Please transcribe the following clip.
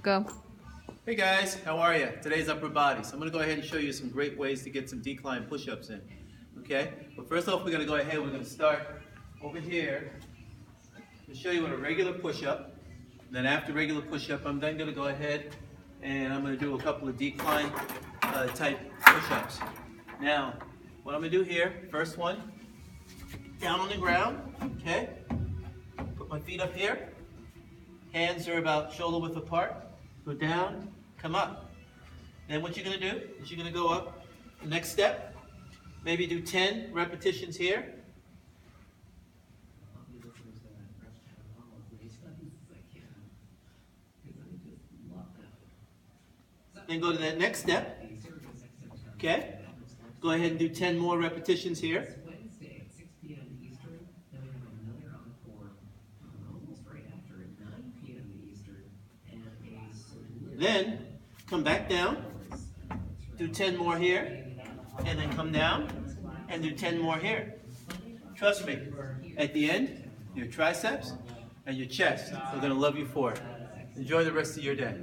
Go. Hey guys, how are you? Today's upper body. So I'm going to go ahead and show you some great ways to get some decline push-ups in. Okay? But first off, we're going to go ahead, we're going to start over here to show you what a regular push-up. Then after regular push-up, I'm then going to go ahead and I'm going to do a couple of decline type push-ups. Now, what I'm going to do here, first one, down on the ground, okay? Put my feet up here. Hands are about shoulder width apart. Go down, come up. Then what you're going to do is you're going to go up the next step. Maybe do 10 repetitions here. Then go to that next step. Okay? Go ahead and do 10 more repetitions here. Then come back down, do 10 more here, and then come down and do 10 more here. Trust me, at the end, your triceps and your chest are going to love you for it. Enjoy the rest of your day.